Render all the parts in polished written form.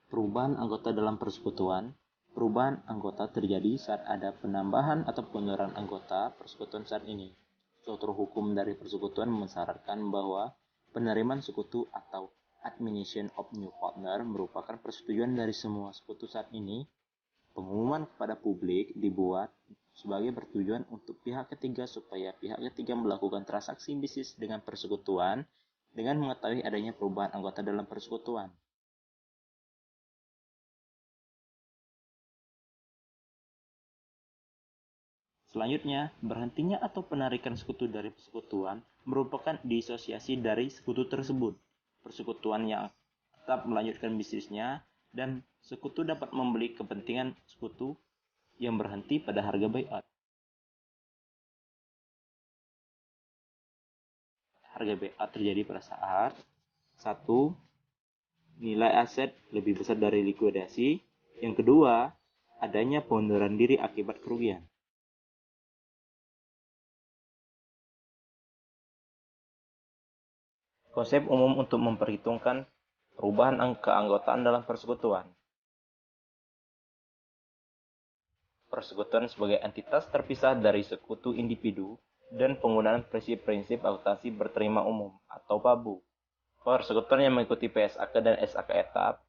Perubahan anggota dalam persekutuan. Perubahan anggota terjadi saat ada penambahan atau penurunan anggota persekutuan saat ini. Struktur hukum dari persekutuan mensyaratkan bahwa penerimaan sekutu atau admission of new partner merupakan persetujuan dari semua sekutu saat ini. Pengumuman kepada publik dibuat sebagai bertujuan untuk pihak ketiga supaya pihak ketiga melakukan transaksi bisnis dengan persekutuan dengan mengetahui adanya perubahan anggota dalam persekutuan. Selanjutnya, berhentinya atau penarikan sekutu dari persekutuan merupakan disosiasi dari sekutu tersebut. Persekutuan yang tetap melanjutkan bisnisnya dan sekutu dapat membeli kepentingan sekutu yang berhenti pada harga buyout. Harga buyout terjadi pada saat 1. Nilai aset lebih besar dari likuidasi. Yang kedua, adanya pengunduran diri akibat kerugian. Konsep umum untuk memperhitungkan perubahan keanggotaan dalam persekutuan. Persekutuan sebagai entitas terpisah dari sekutu individu dan penggunaan prinsip-prinsip akuntansi berterima umum atau PABU. Persekutuan yang mengikuti PSAK dan SAK etap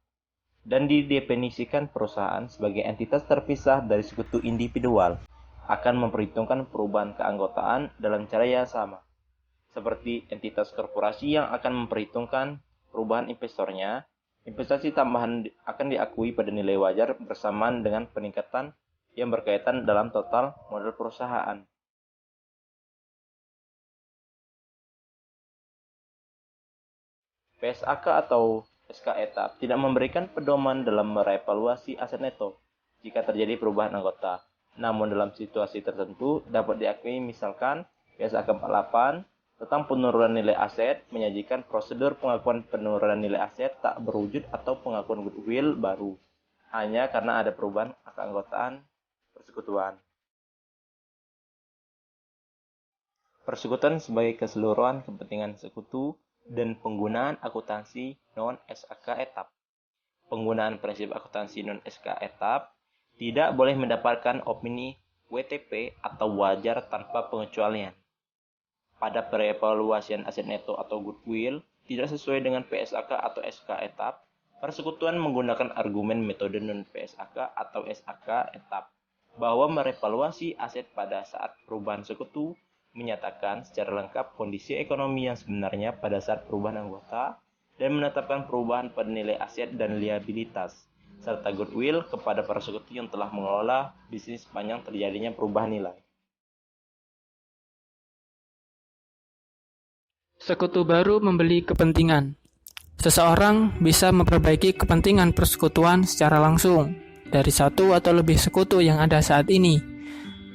dan didefinisikan perusahaan sebagai entitas terpisah dari sekutu individual akan memperhitungkan perubahan keanggotaan dalam cara yang sama. Seperti entitas korporasi yang akan memperhitungkan perubahan investornya, investasi tambahan akan diakui pada nilai wajar bersamaan dengan peningkatan yang berkaitan dalam total modal perusahaan. PSAK atau SK etap tidak memberikan pedoman dalam merevaluasi aset neto jika terjadi perubahan anggota. Namun dalam situasi tertentu dapat diakui misalkan PSAK 48 tentang penurunan nilai aset menyajikan prosedur pengakuan penurunan nilai aset tak berwujud atau pengakuan goodwill baru hanya karena ada perubahan keanggotaan persekutuan. Persekutuan sebagai keseluruhan kepentingan sekutu dan penggunaan akuntansi non-SAK etap. Penggunaan prinsip akuntansi non-SAK etap tidak boleh mendapatkan opini WTP atau wajar tanpa pengecualian. Pada perevaluasian aset neto atau goodwill tidak sesuai dengan PSAK atau SK etap, persekutuan menggunakan argumen metode non-PSAK atau SAK etap bahwa merevaluasi aset pada saat perubahan sekutu menyatakan secara lengkap kondisi ekonomi yang sebenarnya pada saat perubahan anggota dan menetapkan perubahan pada nilai aset dan liabilitas serta goodwill kepada persekutu yang telah mengelola bisnis sepanjang terjadinya perubahan nilai. Sekutu baru membeli kepentingan. Seseorang bisa memperbaiki kepentingan persekutuan secara langsung dari satu atau lebih sekutu yang ada saat ini.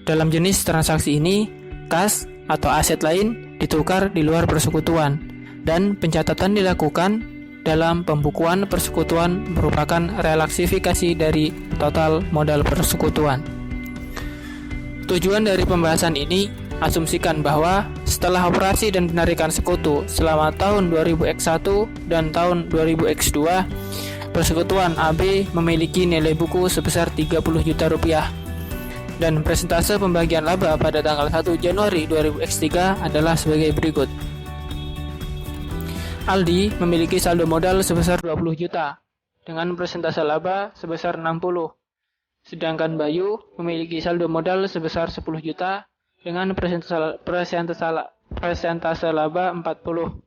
Dalam jenis transaksi ini, kas atau aset lain ditukar di luar persekutuan dan pencatatan dilakukan dalam pembukuan persekutuan merupakan relaksifikasi dari total modal persekutuan. Tujuan dari pembahasan ini asumsikan bahwa setelah operasi dan penarikan sekutu selama tahun 2000X1 dan tahun 2000X2, persekutuan AB memiliki nilai buku sebesar 30 juta rupiah. Dan persentase pembagian laba pada tanggal 1 Januari 2000X3 adalah sebagai berikut. Aldi memiliki saldo modal sebesar 20 juta dengan persentase laba sebesar 60. Sedangkan Bayu memiliki saldo modal sebesar 10 juta dengan persentase laba 40.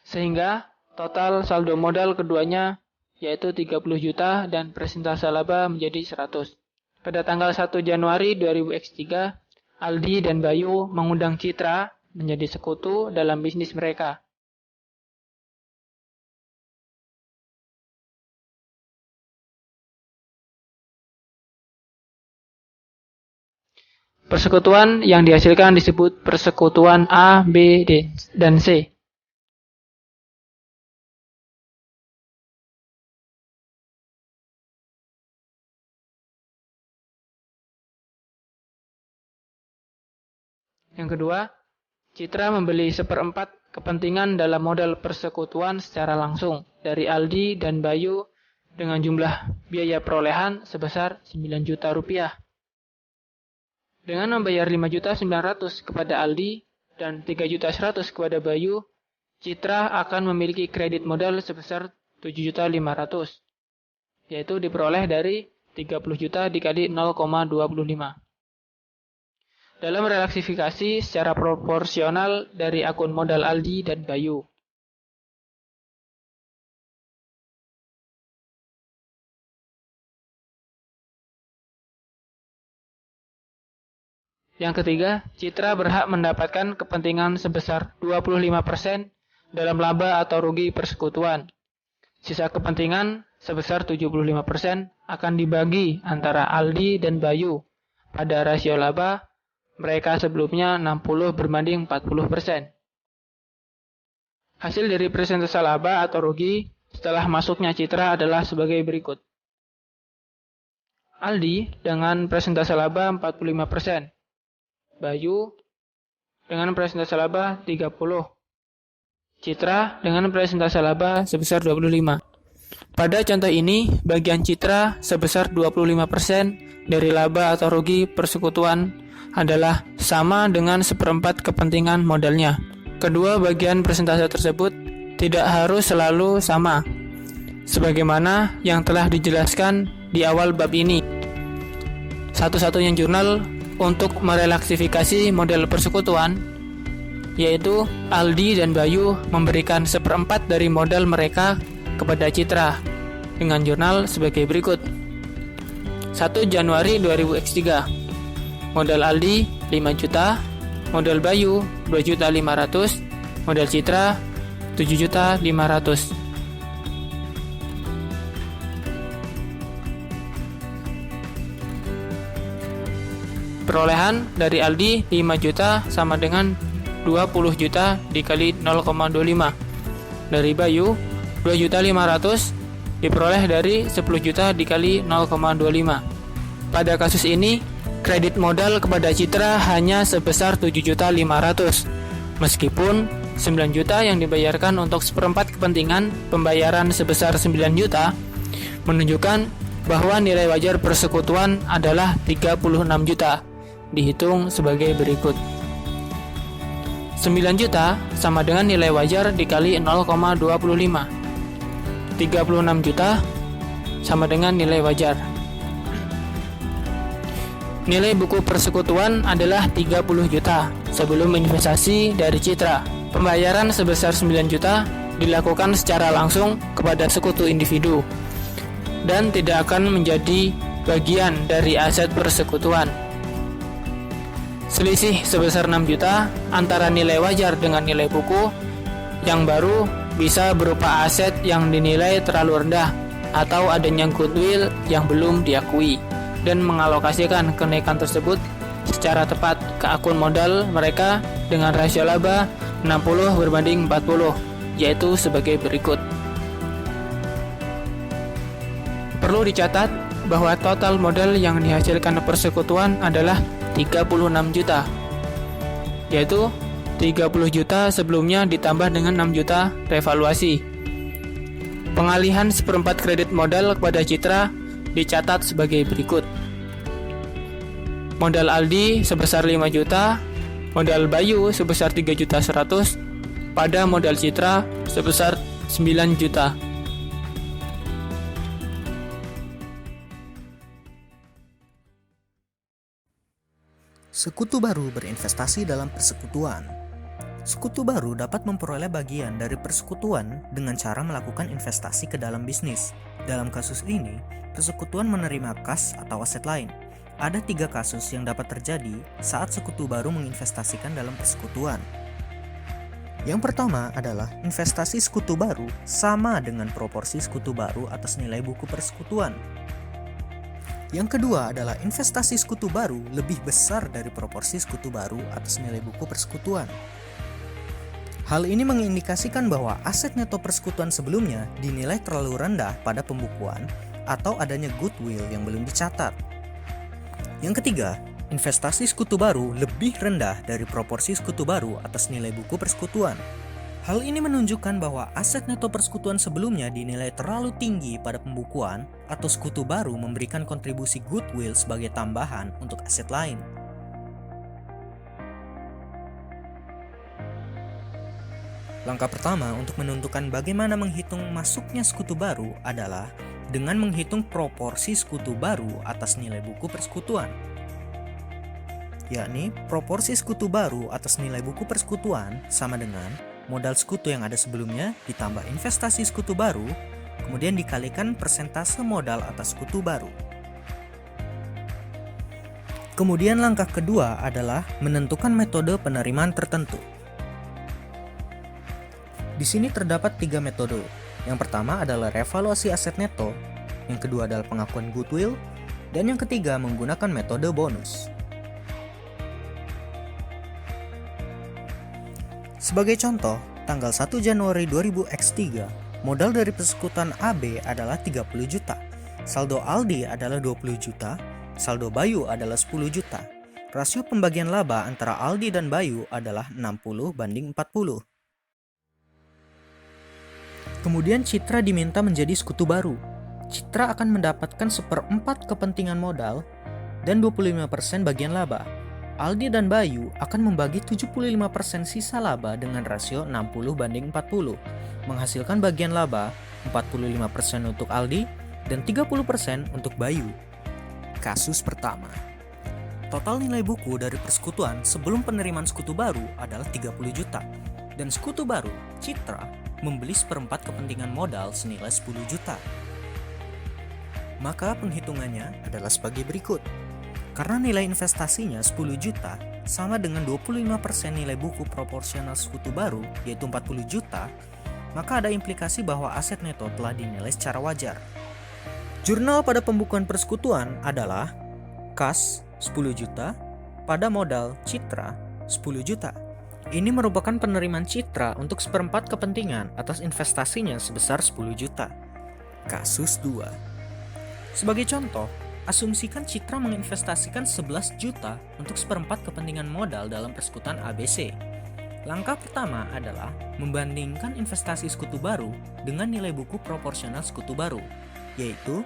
Sehingga total saldo modal keduanya yaitu 30 juta dan persentase laba menjadi 100. Pada tanggal 1 Januari 2000X3, Aldi dan Bayu mengundang Citra menjadi sekutu dalam bisnis mereka. Persekutuan yang dihasilkan disebut persekutuan A, B, dan C. Yang kedua, Citra membeli 1/4 kepentingan dalam modal persekutuan secara langsung dari Aldi dan Bayu dengan jumlah biaya perolehan sebesar 9 juta rupiah. Dengan membayar 5.900.000 kepada Aldi dan 3.100.000 kepada Bayu, Citra akan memiliki kredit modal sebesar 7.500.000, yaitu diperoleh dari 30 juta dikali 0,25. Dalam relaksifikasi secara proporsional dari akun modal Aldi dan Bayu. Yang ketiga, Citra berhak mendapatkan kepentingan sebesar 25% dalam laba atau rugi persekutuan. Sisa kepentingan sebesar 75% akan dibagi antara Aldi dan Bayu pada rasio laba mereka sebelumnya 60/40%. Hasil dari persentase laba atau rugi setelah masuknya Citra adalah sebagai berikut. Aldi dengan persentase laba 45%. Bayu dengan persentase laba 30. Citra dengan persentase laba sebesar 25. Pada contoh ini, bagian Citra sebesar 25% dari laba atau rugi persekutuan adalah sama dengan 1/4 kepentingan modalnya. Kedua bagian persentase tersebut tidak harus selalu sama, sebagaimana yang telah dijelaskan di awal bab ini. Satu-satunya jurnal untuk merelaksifikasi model persekutuan, yaitu Aldi dan Bayu memberikan 1/4 dari modal mereka kepada Citra dengan jurnal sebagai berikut. 1 Januari 2000X3, modal Aldi 5 juta, modal Bayu 2.500.000, modal Citra 7.500.000. Perolehan dari Aldi 5 juta sama dengan 20 juta dikali 0,25. Dari Bayu 2.500.000 diperoleh dari 10 juta dikali 0,25. Pada kasus ini, kredit modal kepada Citra hanya sebesar 7.500.000, meskipun 9 juta yang dibayarkan untuk 1/4 kepentingan pembayaran sebesar 9 juta menunjukkan bahwa nilai wajar persekutuan adalah 36 juta. Dihitung sebagai berikut. 9 juta sama dengan nilai wajar dikali 0,25. 36 juta sama dengan nilai wajar. Nilai buku persekutuan adalah 30 juta sebelum investasi dari Citra. Pembayaran sebesar 9 juta dilakukan secara langsung kepada sekutu individu dan tidak akan menjadi bagian dari aset persekutuan. Selisih sebesar 6 juta antara nilai wajar dengan nilai buku yang baru bisa berupa aset yang dinilai terlalu rendah atau adanya goodwill yang belum diakui dan mengalokasikan kenaikan tersebut secara tepat ke akun modal mereka dengan rasio laba 60/40, yaitu sebagai berikut. Perlu dicatat bahwa total modal yang dihasilkan persekutuan adalah 36 juta, yaitu 30 juta sebelumnya ditambah dengan 6 juta revaluasi. Pengalihan 1/4 kredit modal kepada Citra dicatat sebagai berikut. Modal Aldi sebesar 5 juta, modal Bayu sebesar 3.100.000, pada modal Citra sebesar 9 juta. Sekutu baru berinvestasi dalam persekutuan. Sekutu baru dapat memperoleh bagian dari persekutuan dengan cara melakukan investasi ke dalam bisnis. Dalam kasus ini, persekutuan menerima kas atau aset lain. Ada 3 kasus yang dapat terjadi saat sekutu baru menginvestasikan dalam persekutuan. Yang pertama adalah investasi sekutu baru sama dengan proporsi sekutu baru atas nilai buku persekutuan. Yang kedua adalah investasi sekutu baru lebih besar dari proporsi sekutu baru atas nilai buku persekutuan. Hal ini mengindikasikan bahwa aset neto persekutuan sebelumnya dinilai terlalu rendah pada pembukuan atau adanya goodwill yang belum dicatat. Yang ketiga, investasi sekutu baru lebih rendah dari proporsi sekutu baru atas nilai buku persekutuan. Hal ini menunjukkan bahwa aset neto persekutuan sebelumnya dinilai terlalu tinggi pada pembukuan atau sekutu baru memberikan kontribusi goodwill sebagai tambahan untuk aset lain. Langkah pertama untuk menentukan bagaimana menghitung masuknya sekutu baru adalah dengan menghitung proporsi sekutu baru atas nilai buku persekutuan. Yakni, proporsi sekutu baru atas nilai buku persekutuan sama dengan modal sekutu yang ada sebelumnya ditambah investasi sekutu baru, kemudian dikalikan persentase modal atas sekutu baru. Kemudian langkah kedua adalah menentukan metode penerimaan tertentu. Di sini terdapat 3 metode. Yang pertama adalah revaluasi aset neto, yang kedua adalah pengakuan goodwill, dan yang ketiga menggunakan metode bonus. Sebagai contoh, tanggal 1 Januari 2000X3, modal dari persekutuan AB adalah 30 juta, saldo Aldi adalah 20 juta, saldo Bayu adalah 10 juta. Rasio pembagian laba antara Aldi dan Bayu adalah 60/40. Kemudian Citra diminta menjadi sekutu baru. Citra akan mendapatkan 1/4 kepentingan modal dan 25% bagian laba. Aldi dan Bayu akan membagi 75% sisa laba dengan rasio 60/40, menghasilkan bagian laba 45% untuk Aldi dan 30% untuk Bayu. Kasus pertama. Total nilai buku dari persekutuan sebelum penerimaan sekutu baru adalah 30 juta, dan sekutu baru, Citra, membeli 1/4 kepentingan modal senilai 10 juta. Maka penghitungannya adalah sebagai berikut. Karena nilai investasinya 10 juta sama dengan 25% nilai buku proporsional sekutu baru, yaitu 40 juta, maka ada implikasi bahwa aset neto telah dinilai secara wajar. Jurnal pada pembukuan persekutuan adalah kas 10 juta pada modal Citra 10 juta. Ini merupakan penerimaan Citra untuk 1/4 kepentingan atas investasinya sebesar 10 juta. Kasus 2. Sebagai contoh, asumsikan Citra menginvestasikan 11 juta untuk 1/4 kepentingan modal dalam persekutuan ABC. Langkah pertama adalah membandingkan investasi sekutu baru dengan nilai buku proporsional sekutu baru, yaitu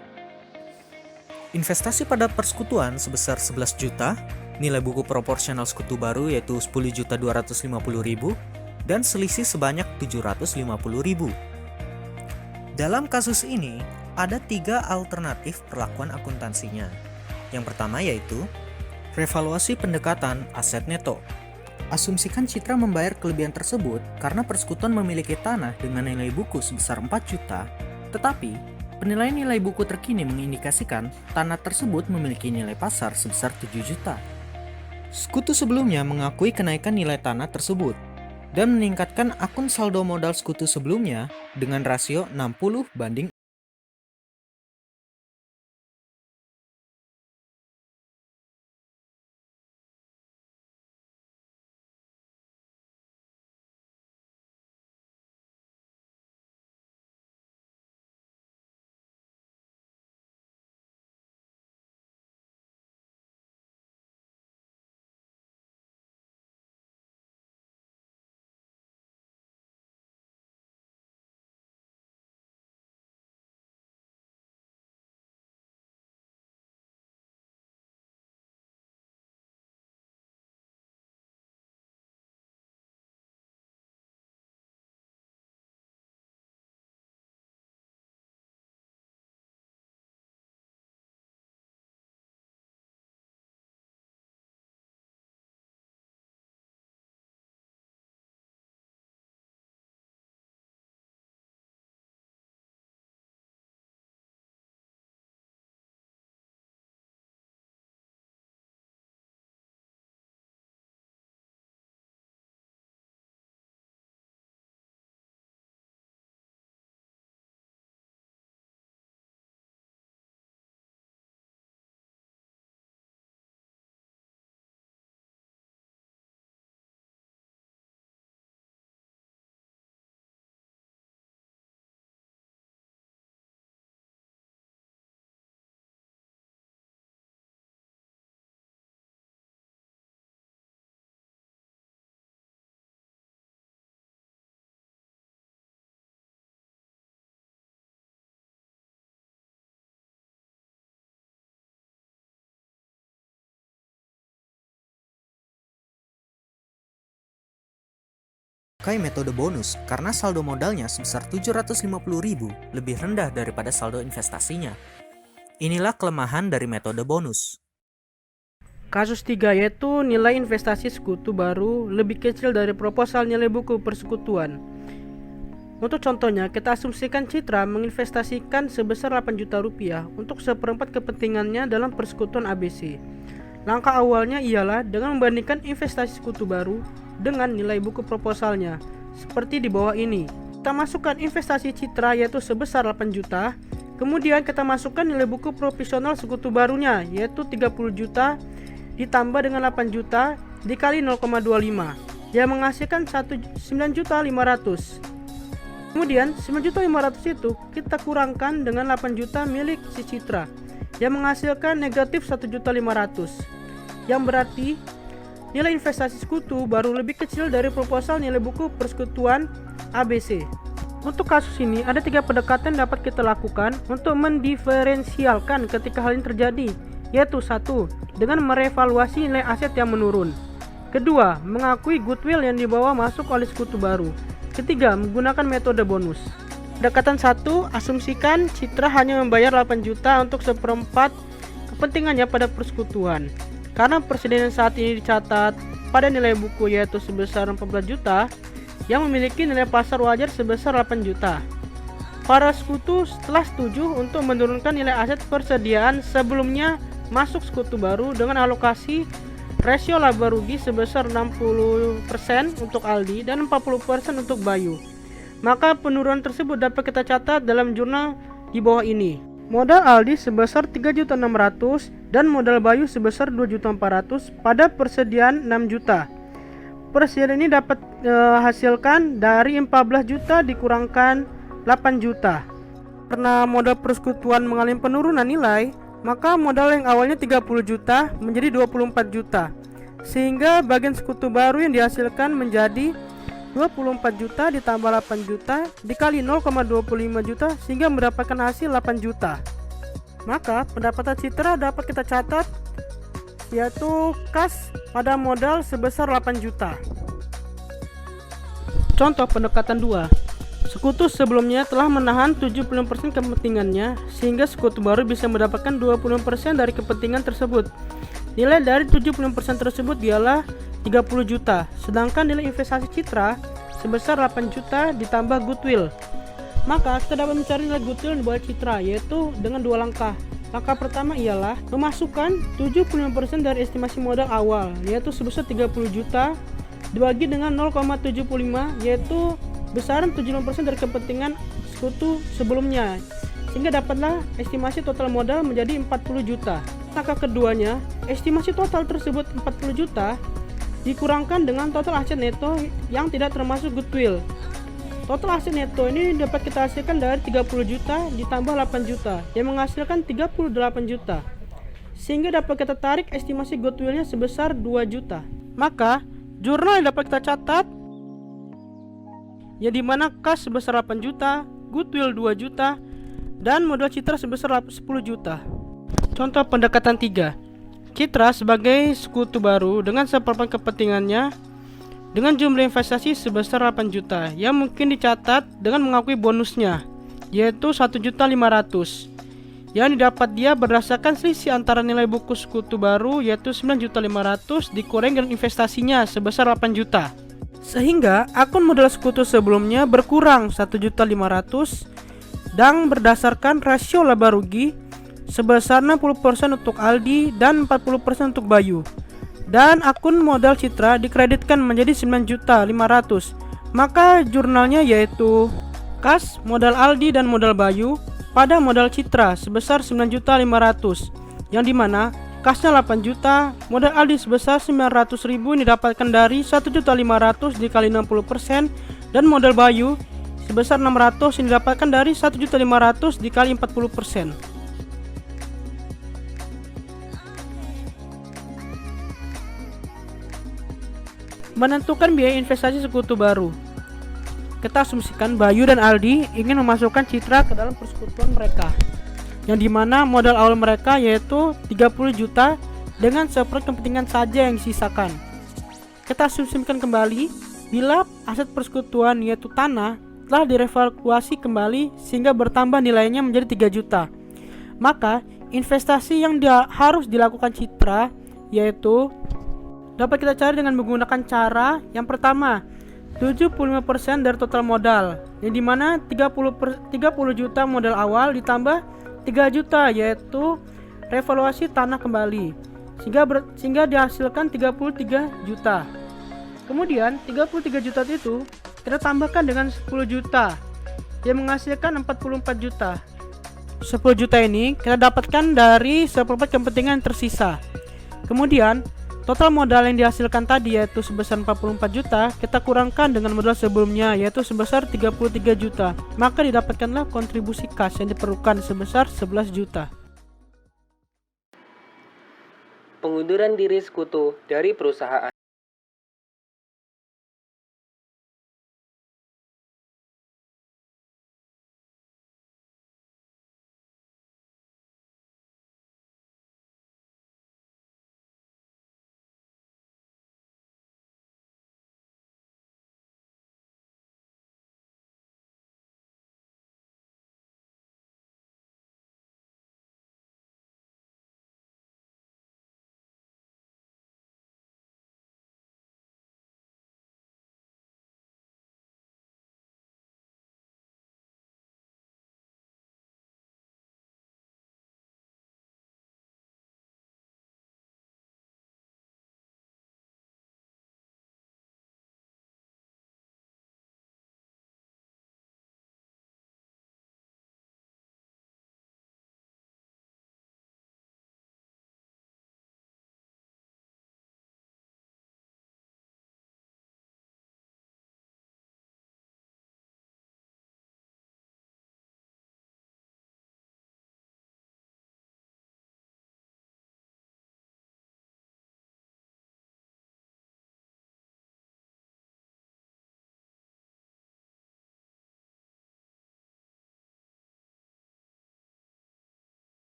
investasi pada persekutuan sebesar 11 juta, nilai buku proporsional sekutu baru yaitu 10.250.000, dan selisih sebanyak 750.000. Dalam kasus ini, ada 3 alternatif perlakuan akuntansinya. Yang pertama yaitu revaluasi pendekatan aset neto. Asumsikan Citra membayar kelebihan tersebut karena persekutuan memiliki tanah dengan nilai buku sebesar 4 juta, tetapi penilaian nilai buku terkini mengindikasikan tanah tersebut memiliki nilai pasar sebesar 7 juta. Sekutu sebelumnya mengakui kenaikan nilai tanah tersebut dan meningkatkan akun saldo modal sekutu sebelumnya dengan rasio 60/40. Pakai metode bonus karena saldo modalnya sebesar 750.000 lebih rendah daripada saldo investasinya. Inilah kelemahan dari metode bonus. Kasus 3 yaitu nilai investasi sekutu baru lebih kecil dari proposal nilai buku persekutuan. Untuk contohnya, kita asumsikan Citra menginvestasikan sebesar 8 juta rupiah untuk seperempat kepentingannya dalam persekutuan ABC. Langkah awalnya ialah dengan membandingkan investasi sekutu baru dengan nilai buku proposalnya, seperti di bawah ini. Kita masukkan investasi Citra yaitu sebesar 8 juta, kemudian kita masukkan nilai buku profesional sekutu barunya yaitu 30 juta ditambah dengan 8 juta dikali 0,25 yang menghasilkan 9.500.000. Kemudian 9.500.000 itu kita kurangkan dengan 8 juta milik si Citra yang menghasilkan negatif 1.500.000, yang berarti nilai investasi sekutu baru lebih kecil dari proposal nilai buku persekutuan ABC. Untuk kasus ini ada 3 pendekatan dapat kita lakukan untuk mendiferensialkan ketika hal ini terjadi, yaitu 1. Dengan merevaluasi nilai aset yang menurun. 2. Mengakui goodwill yang dibawa masuk oleh sekutu baru. 3. Menggunakan metode bonus. Pendekatan 1, asumsikan Citra hanya membayar 8 juta untuk seperempat kepentingannya pada persekutuan. Karena persediaan saat ini dicatat pada nilai buku yaitu sebesar 14 juta yang memiliki nilai pasar wajar sebesar 8 juta. Para sekutu telah setuju untuk menurunkan nilai aset persediaan sebelumnya masuk sekutu baru dengan alokasi rasio laba rugi sebesar 60% untuk Aldi dan 40% untuk Bayu. Maka penurunan tersebut dapat kita catat dalam jurnal di bawah ini. Modal Aldi sebesar 3.600.000 dan modal Bayu sebesar 2.400.000 pada persediaan 6 juta. Persediaan ini dapat hasilkan dari 14 juta dikurangkan 8 juta. Karena modal persekutuan mengalami penurunan nilai, maka modal yang awalnya 30 juta menjadi 24 juta. Sehingga bagian sekutu baru yang dihasilkan menjadi 24 juta ditambah 8 juta dikali 0,25 juta sehingga mendapatkan hasil 8 juta. Maka pendapatan Citra dapat kita catat yaitu kas pada modal sebesar 8 juta. Contoh pendekatan 2. Sekutu sebelumnya telah menahan 75% kepentingannya sehingga sekutu baru bisa mendapatkan 20% dari kepentingan tersebut. Nilai dari 75% tersebut ialah 30 juta, sedangkan nilai investasi Citra sebesar 8 juta ditambah goodwill. Maka kita dapat mencari nilai goodwill di bawah Citra yaitu dengan 2 langkah. Langkah pertama ialah memasukkan 75% dari estimasi modal awal yaitu sebesar 30 juta dibagi dengan 0,75 yaitu besaran 75% dari kepentingan sekutu sebelumnya, sehingga dapatlah estimasi total modal menjadi 40 juta. Langkah keduanya, estimasi total tersebut 40 juta dikurangkan dengan total aset neto yang tidak termasuk goodwill. Total aset neto ini dapat kita hasilkan dari 30 juta ditambah 8 juta yang menghasilkan 38 juta, sehingga dapat kita tarik estimasi goodwillnya sebesar 2 juta. Maka jurnal yang dapat kita catat ya dimana kas sebesar 8 juta, goodwill 2 juta, dan modal Citra sebesar 10 juta. Contoh pendekatan 3. Citra sebagai sekutu baru dengan seperempat kepentingannya dengan jumlah investasi sebesar 8 juta yang mungkin dicatat dengan mengakui bonusnya yaitu 1.500.000 yang didapat dia berdasarkan selisih antara nilai buku sekutu baru yaitu 9.500.000 dikurangi dengan investasinya sebesar 8 juta. Sehingga akun modal sekutu sebelumnya berkurang 1.500.000 dan berdasarkan rasio laba rugi sebesar 60% untuk Aldi dan 40% untuk Bayu. Dan akun modal Citra dikreditkan menjadi 9.500.000. Maka jurnalnya yaitu kas modal Aldi dan modal Bayu pada modal Citra sebesar 9.500.000 yang dimana kasnya 8 juta, modal Aldi sebesar 900.000 ini didapatkan dari 1.500.000 dikali 60% dan modal Bayu sebesar 600 ini didapatkan dari 1.500.000 dikali 40%. Menentukan biaya investasi sekutu baru. Kita asumsikan Bayu dan Aldi ingin memasukkan Citra ke dalam persekutuan mereka, yang dimana modal awal mereka yaitu 30 juta dengan seperempat kepentingan saja yang disisakan. Kita asumsikan kembali Bila aset persekutuan yaitu tanah telah direvaluasi kembali sehingga bertambah nilainya menjadi 3 juta, maka investasi yang harus dilakukan Citra yaitu dapat kita cari dengan menggunakan cara yang pertama, 75% dari total modal, yang dimana 30 juta modal awal ditambah 3 juta yaitu revaluasi tanah kembali, sehingga dihasilkan 33 juta. Kemudian 33 juta itu kita tambahkan dengan 10 juta yang menghasilkan 44 juta. 10 juta ini kita dapatkan dari seperempat kepentingan tersisa. Kemudian total modal yang dihasilkan tadi yaitu sebesar 44 juta, kita kurangkan dengan modal sebelumnya yaitu sebesar 33 juta. Maka didapatkanlah kontribusi kas yang diperlukan sebesar 11 juta. Pengunduran diri sekutu dari perusahaan.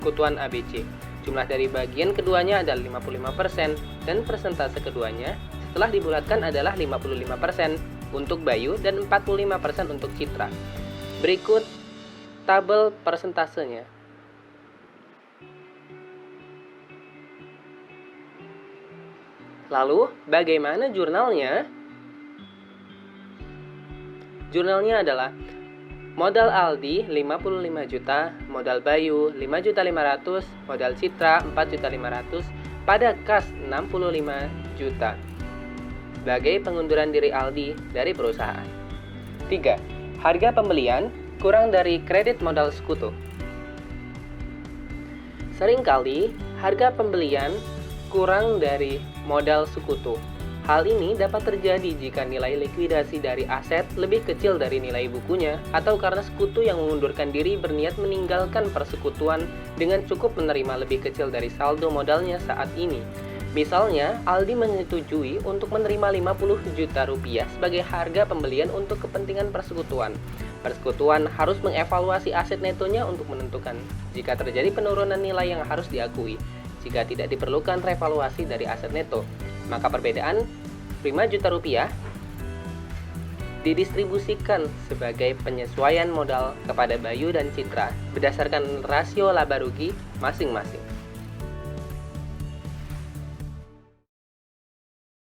Persekutuan ABC. Jumlah dari bagian keduanya adalah 55% dan persentase keduanya setelah dibulatkan adalah 55% untuk Bayu dan 45% untuk Citra. Berikut tabel persentasenya. Lalu, bagaimana jurnalnya? Jurnalnya adalah modal Aldi 55 juta, modal Bayu 5.500.000, modal Citra 4.500.000, pada kas 65 juta. Sebagai pengunduran diri Aldi dari perusahaan. 3. Harga pembelian kurang dari kredit modal sekutu. Seringkali harga pembelian kurang dari modal sekutu. Hal ini dapat terjadi jika nilai likuidasi dari aset lebih kecil dari nilai bukunya, atau karena sekutu yang mengundurkan diri berniat meninggalkan persekutuan dengan cukup menerima lebih kecil dari saldo modalnya saat ini. Misalnya, Aldi menyetujui untuk menerima 50 juta rupiah sebagai harga pembelian untuk kepentingan persekutuan. Persekutuan harus mengevaluasi aset netonya untuk menentukan jika terjadi penurunan nilai yang harus diakui. jika tidak diperlukan revaluasi dari aset neto. Maka perbedaan 5 juta rupiah didistribusikan sebagai penyesuaian modal kepada Bayu dan Citra berdasarkan rasio laba rugi masing-masing.